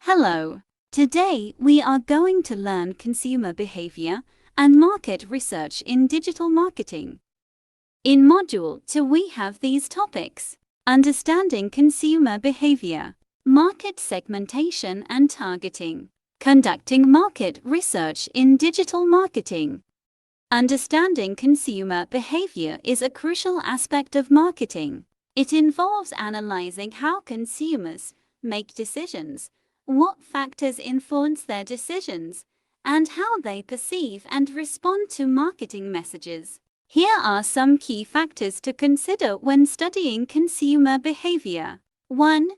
Hello. Today we are going to learn consumer behavior and market research in digital marketing. In Module 2 we have these topics: understanding consumer behavior, market segmentation and targeting, conducting market research in digital marketing. Understanding consumer behavior is a crucial aspect of marketing. It involves analyzing how consumers make decisions, what factors influence their decisions, and how they perceive and respond to marketing messages. Here are some key factors to consider when studying consumer behavior. 1.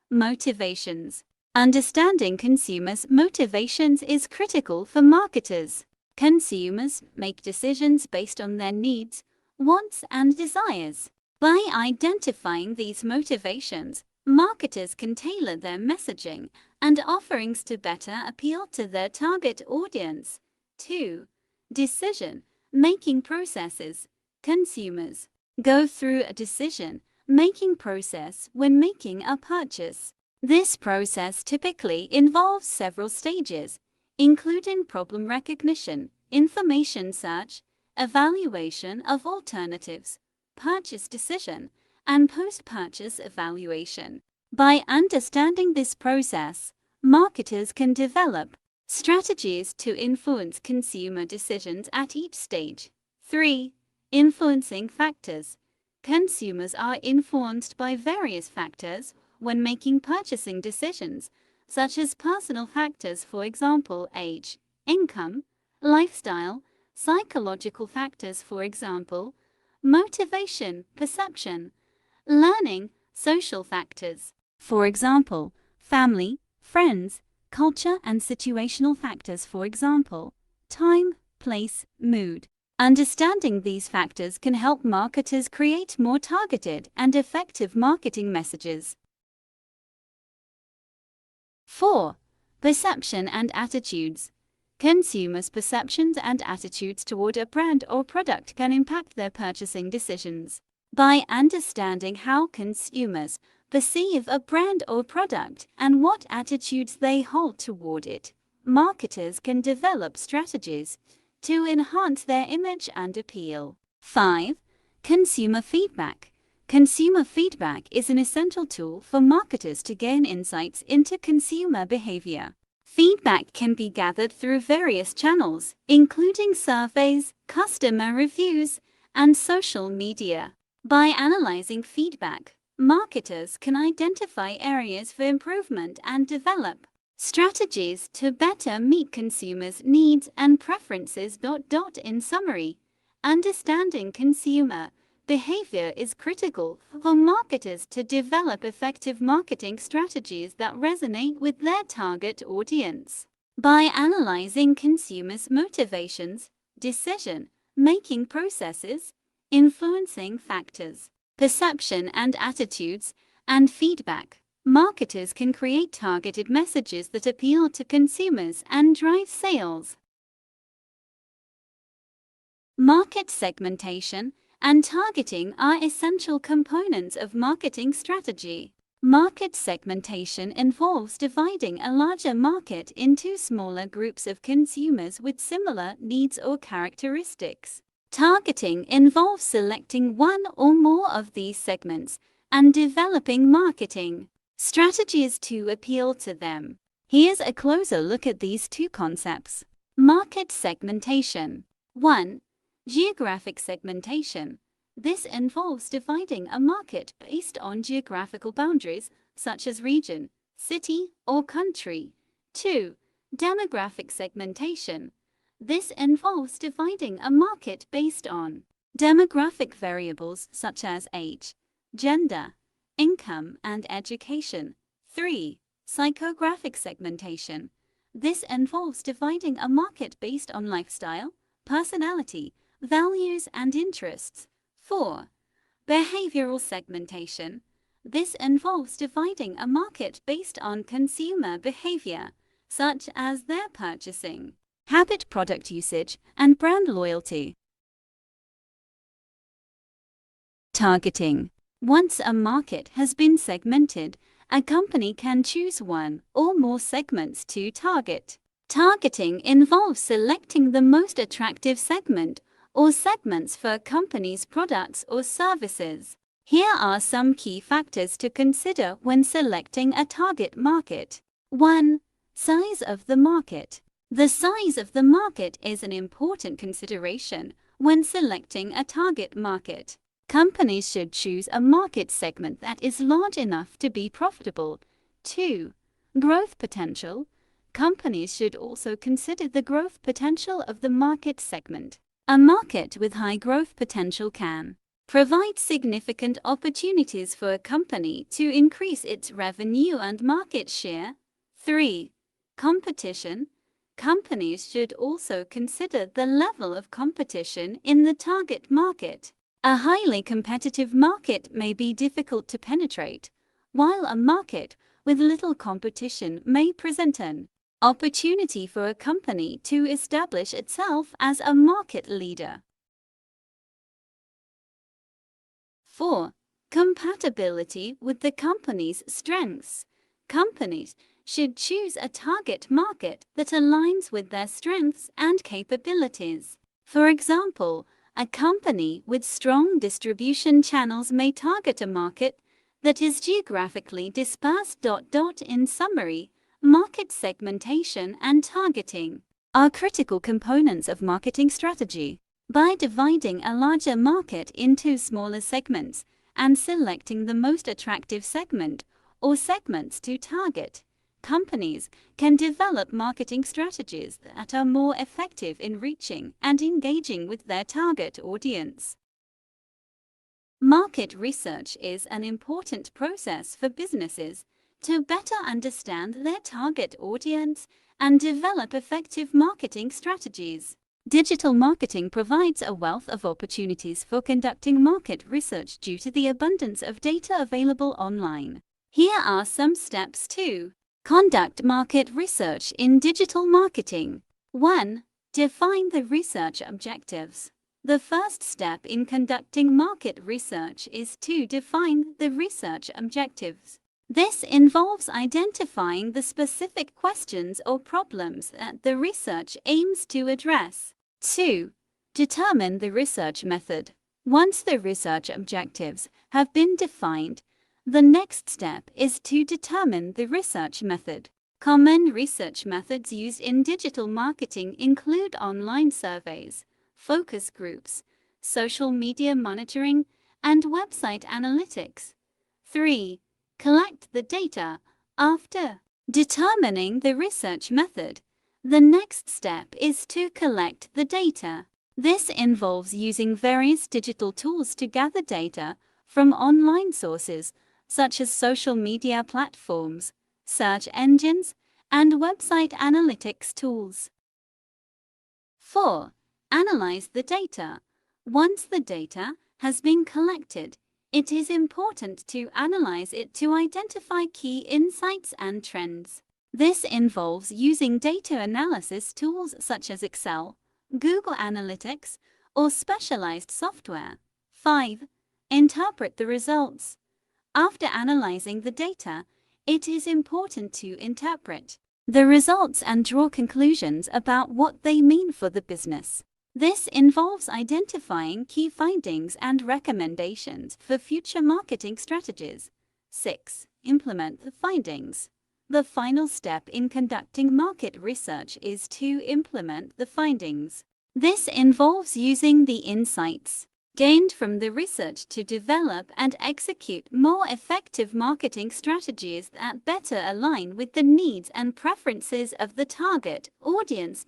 Motivations. Understanding consumers' motivations is critical for marketers. Consumers make decisions based on their needs, wants, and desires. By identifying these motivations, marketers can tailor their messaging and offerings to better appeal to their target audience. 2. Decision-making processes. Consumers go through a decision-making process when making a purchase. This process typically involves several stages, including problem recognition, information search, evaluation of alternatives, purchase decision, and post-purchase evaluation. By understanding this process, marketers can develop strategies to influence consumer decisions at each stage. 3. Influencing factors. Consumers are influenced by various factors when making purchasing decisions, such as personal factors, for example, age, income, lifestyle, psychological factors, for example, motivation, perception, learning, social factors, for example, family, friends, culture, and situational factors, for example, time, place, mood. Understanding these factors can help marketers create more targeted and effective marketing messages. 4. Perception and attitudes. Consumers' perceptions and attitudes toward a brand or product can impact their purchasing decisions. By understanding how consumers perceive a brand or product and what attitudes they hold toward it, marketers can develop strategies to enhance their image and appeal. 5. Consumer feedback. Consumer feedback is an essential tool for marketers to gain insights into consumer behavior. Feedback can be gathered through various channels, including surveys, customer reviews, and social media. By analyzing feedback, marketers can identify areas for improvement and develop strategies to better meet consumers' needs and preferences. In summary, understanding consumer behavior is critical for marketers to develop effective marketing strategies that resonate with their target audience. By analyzing consumers' motivations, decision-making processes, influencing factors, perception and attitudes, and feedback, marketers can create targeted messages that appeal to consumers and drive sales. Market segmentation and targeting are essential components of marketing strategy. Market segmentation involves dividing a larger market into smaller groups of consumers with similar needs or characteristics. Targeting involves selecting one or more of these segments and developing marketing strategies to appeal to them. Here's a closer look at these two concepts. Market segmentation. 1. Geographic segmentation. This involves dividing a market based on geographical boundaries, such as region, city, or country. 2. Demographic segmentation. This involves dividing a market based on demographic variables such as age, gender, income, and education. 3. Psychographic segmentation. This involves dividing a market based on lifestyle, personality, values, and interests. 4. Behavioral segmentation. This involves dividing a market based on consumer behavior, such as their purchasing habit, product usage, and brand loyalty. Targeting. Once a market has been segmented a company can choose one or more segments to target. Targeting involves selecting the most attractive segment or segments for a company's products or services. Here are some key factors to consider when selecting a target market. 1. Size of the market. The size of the market is an important consideration when selecting a target market. Companies should choose a market segment that is large enough to be profitable. 2. Growth potential. Companies should also consider the growth potential of the market segment. A market with high growth potential can provide significant opportunities for a company to increase its revenue and market share. 3. Competition. Companies should also consider the level of competition in the target market. A highly competitive market may be difficult to penetrate, while a market with little competition may present an opportunity for a company to establish itself as a market leader. 4. Compatibility with the company's strengths. Companies should choose a target market that aligns with their strengths and capabilities. For example, a company with strong distribution channels may target a market that is geographically dispersed. In summary, market segmentation and targeting are critical components of marketing strategy. By dividing a larger market into smaller segments and selecting the most attractive segment or segments to target, companies can develop marketing strategies that are more effective in reaching and engaging with their target audience. Market research is an important process for businesses to better understand their target audience and develop effective marketing strategies. Digital marketing provides a wealth of opportunities for conducting market research due to the abundance of data available online. Here are some steps to conduct market research in digital marketing. 1. Define the research objectives. The first step in conducting market research is to define the research objectives. This involves identifying the specific questions or problems that the research aims to address. 2. Determine the research method. Once the research objectives have been defined, the next step is to determine the research method. Common research methods used in digital marketing include online surveys, focus groups, social media monitoring, and website analytics. 3. Collect the data. After determining the research method, the next step is to collect the data. This involves using various digital tools to gather data from online sources such as social media platforms, search engines, and website analytics tools. 4. Analyze the data. Once the data has been collected, it is important to analyze it to identify key insights and trends. This involves using data analysis tools such as Excel, Google Analytics, or specialized software. 5. Interpret the results. After analyzing the data, it is important to interpret the results and draw conclusions about what they mean for the business. This involves identifying key findings and recommendations for future marketing strategies. 6. Implement the findings. The final step in conducting market research is to implement the findings. This involves using the insights gained from the research to develop and execute more effective marketing strategies that better align with the needs and preferences of the target audience.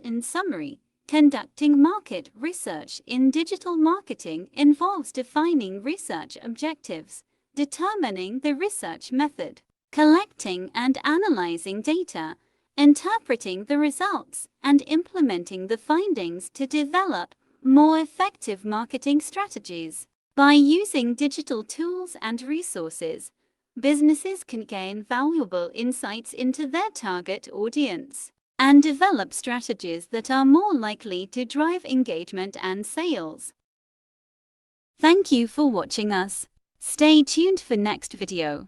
In summary, conducting market research in digital marketing involves defining research objectives, determining the research method, collecting and analyzing data, interpreting the results, and implementing the findings to develop more effective marketing strategies. By using digital tools and resources, businesses can gain valuable insights into their target audience and develop strategies that are more likely to drive engagement and sales. Thank you for watching us. Stay tuned for next video.